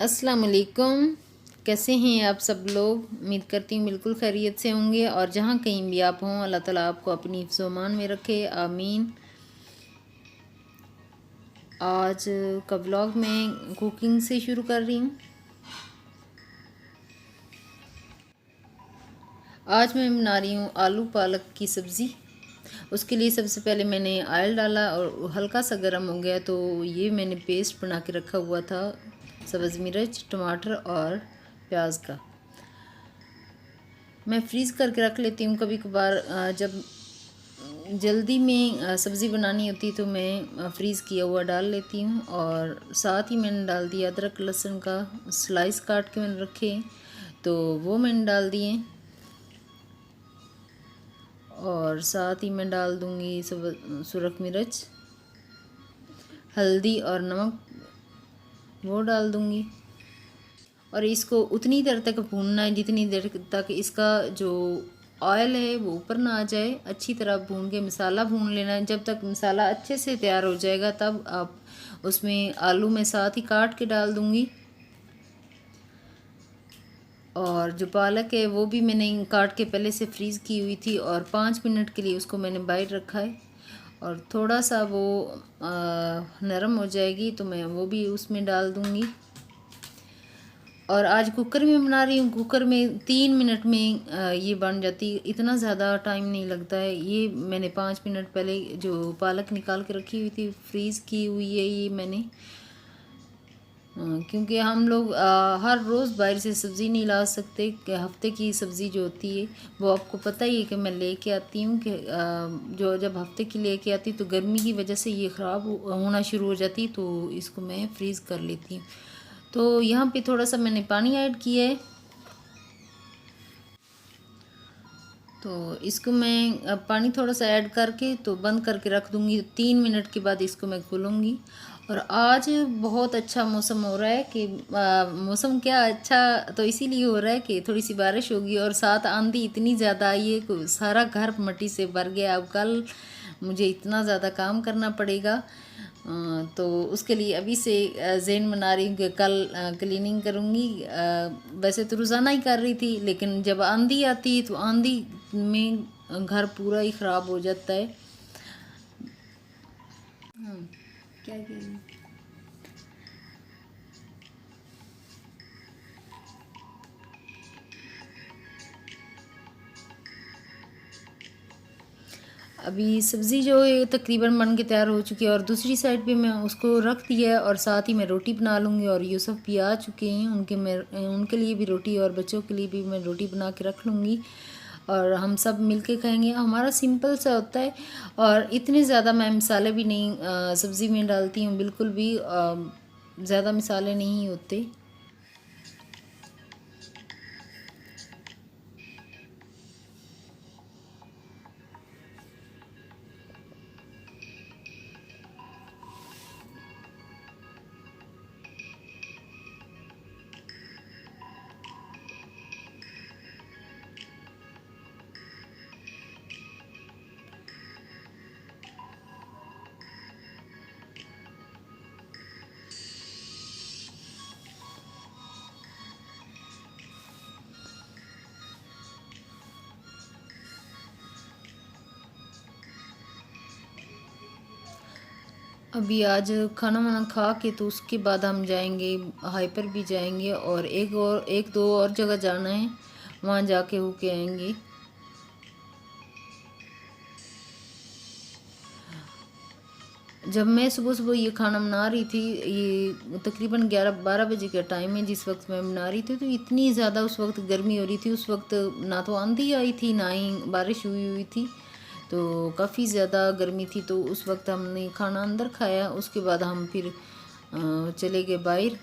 अस्सलाम वालेकुम। कैसे हैं आप सब लोग? उम्मीद करती हूँ बिल्कुल खैरियत से होंगे और जहाँ कहीं भी आप हों अल्लाह ताला आपको अपनी हिफ्ज़-ओ-अमान में रखे, आमीन। आज का व्लॉग मैं कुकिंग से शुरू कर रही हूँ। आज मैं बना रही हूँ आलू पालक की सब्ज़ी। उसके लिए सबसे पहले मैंने ऑयल डाला और हल्का सा गर्म हो गया तो ये मैंने पेस्ट बना के रखा हुआ था सब्ज़ मिर्च, टमाटर और प्याज का। मैं फ्रीज़ करके रख लेती हूँ। कभी कभार जब जल्दी में सब्ज़ी बनानी होती तो मैं फ्रीज़ किया हुआ डाल लेती हूँ। और साथ ही मैंने डाल दिया अदरक लहसुन का स्लाइस काट के मैंने रखे तो वो मैंने डाल दिए। और साथ ही मैं डाल दूँगी सुरख मिर्च, हल्दी और नमक वो डाल दूँगी। और इसको उतनी देर तक भूनना है जितनी देर तक इसका जो ऑयल है वो ऊपर ना आ जाए। अच्छी तरह भून के मसाला भून लेना है। जब तक मसाला अच्छे से तैयार हो जाएगा तब आप उसमें आलू में साथ ही काट के डाल दूँगी। और जो पालक है वो भी मैंने काट के पहले से फ्रीज़ की हुई थी और 5 मिनट के लिए उसको मैंने बाहर रखा है। और थोड़ा सा वो नरम हो जाएगी तो मैं वो भी उसमें डाल दूँगी। और आज कुकर में बना रही हूँ। कुकर में 3 मिनट में ये बन जाती, इतना ज़्यादा टाइम नहीं लगता है। ये मैंने 5 मिनट पहले जो पालक निकाल के रखी हुई थी फ्रीज़ की हुई है ये मैंने, क्योंकि हम लोग हर रोज़ बाहर से सब्ज़ी नहीं ला सकते कि हफ्ते की सब्ज़ी जो होती है वो आपको पता ही है कि मैं लेके आती हूँ कि जो जब हफ्ते की लेके आती तो गर्मी की वजह से ये ख़राब होना शुरू हो जाती तो इसको मैं फ्रीज़ कर लेती हूँ। तो यहाँ पे थोड़ा सा मैंने पानी ऐड किया है। तो इसको मैं अब पानी थोड़ा सा ऐड करके तो बंद करके रख दूँगी। 3 मिनट के बाद इसको मैं खोलूँगी। और आज बहुत अच्छा मौसम हो रहा है कि मौसम क्या अच्छा तो इसीलिए हो रहा है कि थोड़ी सी बारिश होगी और साथ आंधी इतनी ज़्यादा आई है कि सारा घर मिट्टी से भर गया। अब कल मुझे इतना ज़्यादा काम करना पड़ेगा। तो उसके लिए अभी से ज़हन बना रही हूँ कि कल क्लीनिंग करूँगी। वैसे तो रोज़ाना ही कर रही थी लेकिन जब आंधी आती है तो आंधी में घर पूरा ही ख़राब हो जाता है। हाँ, क्या कह रही हैं? अभी सब्ज़ी जो है तकरीबन बन के तैयार हो चुकी है और दूसरी साइड पे मैं उसको रख दिया है और साथ ही मैं रोटी बना लूँगी। और यूसुफ भी आ चुके हैं, उनके लिए भी रोटी और बच्चों के लिए भी मैं रोटी बना के रख लूँगी और हम सब मिलके खाएंगे। हमारा सिंपल सा होता है और इतने ज़्यादा मैं मसाले भी नहीं सब्ज़ी में डालती हूँ, बिल्कुल भी ज़्यादा मसाले नहीं होते। अभी आज खाना वाना खा के तो उसके बाद हम जाएंगे हाइपर भी जाएंगे और एक दो और जगह जाना है, वहाँ जाके होके आएंगे। जब मैं सुबह सुबह ये खाना बना रही थी, ये तकरीबन 11-12 बजे का टाइम है जिस वक्त मैं बना रही थी, तो इतनी ज़्यादा उस वक्त गर्मी हो रही थी। उस वक्त ना तो आंधी आई थी ना ही बारिश हुई हुई थी, तो काफ़ी ज़्यादा गर्मी थी। तो उस वक्त हमने खाना अंदर खाया, उसके बाद हम फिर चले गए बाहर।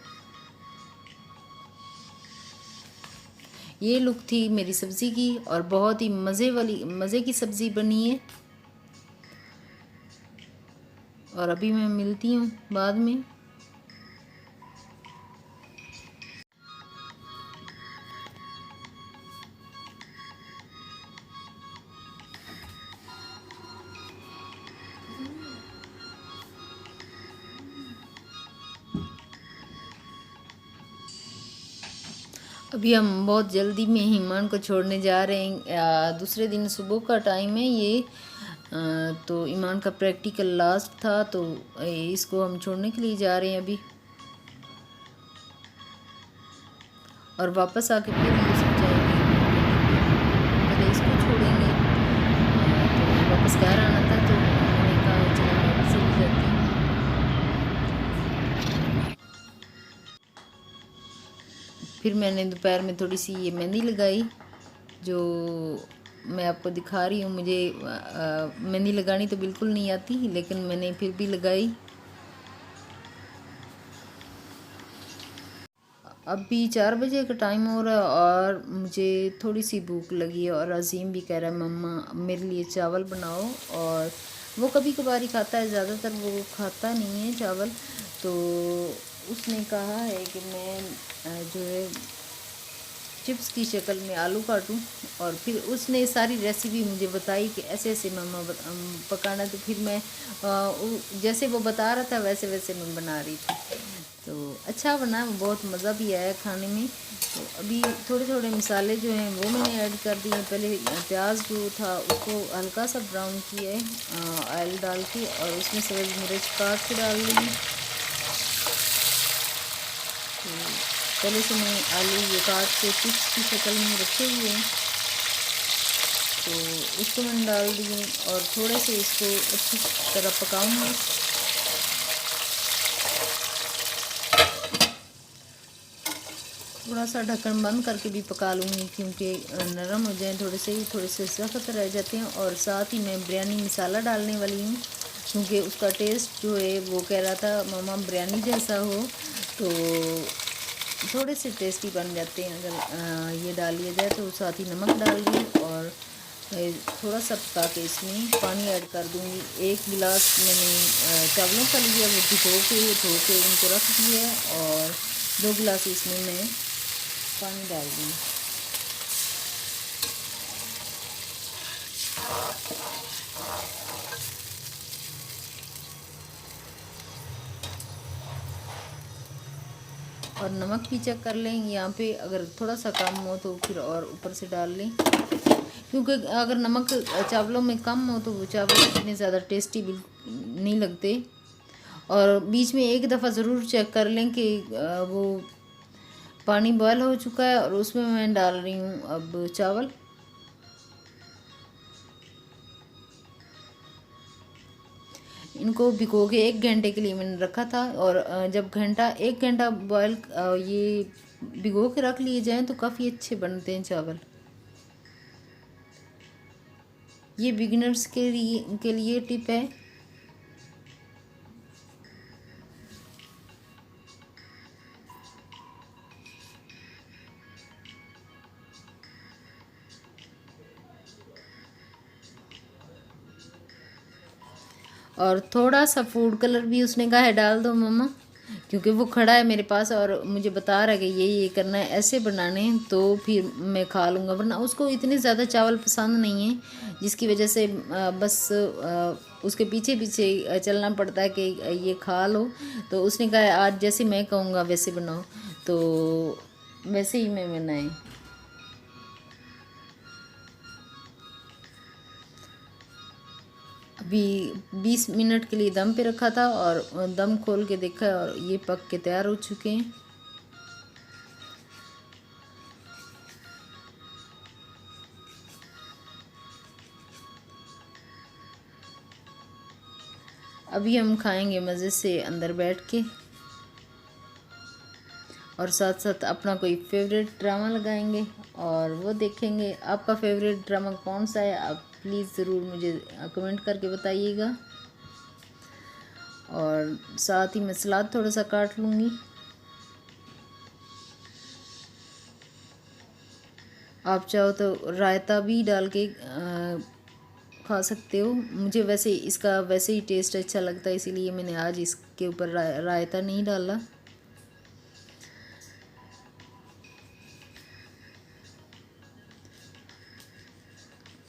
ये लुक थी मेरी सब्ज़ी की और बहुत ही मज़े की सब्ज़ी बनी है। और अभी मैं मिलती हूँ बाद में। अभी हम बहुत जल्दी में ईमान को छोड़ने जा रहे हैं। दूसरे दिन सुबह का टाइम है ये। तो ईमान का प्रैक्टिकल लास्ट था, तो इसको हम छोड़ने के लिए जा रहे हैं अभी। और वापस आके फिर हम इसको जाएंगे, पहले इसको छोड़ेंगे। तो वापस घर आना था, तो मैंने कहा चलो वापस चली जाती हूँ। फिर मैंने दोपहर में थोड़ी सी ये मेहंदी लगाई, जो मैं आपको दिखा रही हूँ। मुझे मेहंदी लगानी तो बिल्कुल नहीं आती, लेकिन मैंने फिर भी लगाई। अभी 4 बजे का टाइम हो रहा है और मुझे थोड़ी सी भूख लगी है। और अजीम भी कह रहा है मम्मा मेरे लिए चावल बनाओ। और वो कभी कभार ही खाता है, ज़्यादातर वो खाता नहीं है चावल। तो उसने कहा है कि मैं जो है चिप्स की शक्ल में आलू काटूं। और फिर उसने सारी रेसिपी मुझे बताई कि ऐसे ऐसे मम्मा पकाना। तो फिर मैं जैसे वो बता रहा था वैसे वैसे मैं बना रही थी। तो अच्छा बना, बहुत मज़ा भी आया खाने में। तो अभी थोड़े थोड़े मसाले जो हैं वो मैंने ऐड कर दिए। पहले प्याज जो था उसको हल्का सा ब्राउन किया है ऑयल डाल के, और उसमें सब्ज़ मिर्च काट के डाल दी। तो पहले से मैं आलू ये काट के चिप्स की शक्ल में रखे हुए हैं, तो इसको मैंने डाल दिए और थोड़े से इसको अच्छी तरह पकाऊंगी। थोड़ा सा ढक्कन बंद करके भी पका लूँगी, क्योंकि नरम हो जाएं थोड़े से सख्त रह जाते हैं। और साथ ही मैं बिरयानी मसाला डालने वाली हूँ, क्योंकि उसका टेस्ट जो है वो कह रहा था मम्मा बिरयानी जैसा हो। तो थोड़े से टेस्टी बन जाते हैं अगर ये डाल लिया जाए। तो साथ ही नमक डाल दी और थोड़ा सा पका के इसमें पानी ऐड कर दूँगी। 1 गिलास मैंने चावलों का लिया, वो धो के उनको रख दिया, और 2 गिलास इसमें मैं पानी डाल दूँगी। और नमक भी चेक कर लें यहाँ पे, अगर थोड़ा सा कम हो तो फिर और ऊपर से डाल लें, क्योंकि अगर नमक चावलों में कम हो तो वो चावल इतने ज़्यादा टेस्टी भी नहीं लगते। और बीच में एक दफ़ा ज़रूर चेक कर लें कि वो पानी बॉयल हो चुका है, और उसमें मैं डाल रही हूँ अब चावल। इनको भिगो के 1 घंटे के लिए मैंने रखा था। और जब 1 घंटा बॉयल ये भिगो के रख लिए जाएं तो काफ़ी अच्छे बनते हैं चावल। ये बिगिनर्स के लिए टिप है। और थोड़ा सा फूड कलर भी उसने कहा है डाल दो मम्मा, क्योंकि वो खड़ा है मेरे पास और मुझे बता रहा है कि ये करना है, ऐसे बनाने हैं, तो फिर मैं खा लूँगा। वरना उसको इतने ज़्यादा चावल पसंद नहीं है, जिसकी वजह से बस उसके पीछे पीछे चलना पड़ता है कि ये खा लो। तो उसने कहा है आज जैसे मैं कहूँगा वैसे बनाओ, तो वैसे ही मैं बनाए। अभी 20 मिनट के लिए दम पे रखा था, और दम खोल के देखा और ये पक के तैयार हो चुके हैं। अभी हम खाएंगे मज़े से अंदर बैठ के, और साथ साथ अपना कोई फेवरेट ड्रामा लगाएंगे और वो देखेंगे। आपका फेवरेट ड्रामा कौन सा है, आप प्लीज़ ज़रूर मुझे कमेंट करके बताइएगा। और साथ ही मैं सलाद थोड़ा सा काट लूँगी। आप चाहो तो रायता भी डाल के खा सकते हो। मुझे वैसे इसका वैसे ही टेस्ट अच्छा लगता है, इसीलिए मैंने आज इसके ऊपर रायता नहीं डाला।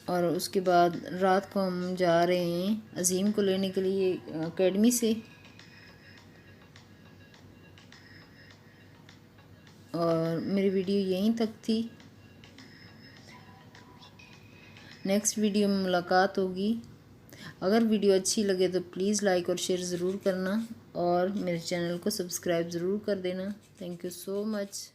और उसके बाद रात को हम जा रहे हैं अजीम को लेने के लिए एकेडमी से। और मेरी वीडियो यहीं तक थी। नेक्स्ट वीडियो में मुलाकात होगी। अगर वीडियो अच्छी लगे तो प्लीज़ लाइक और शेयर ज़रूर करना और मेरे चैनल को सब्सक्राइब ज़रूर कर देना। Thank you so much.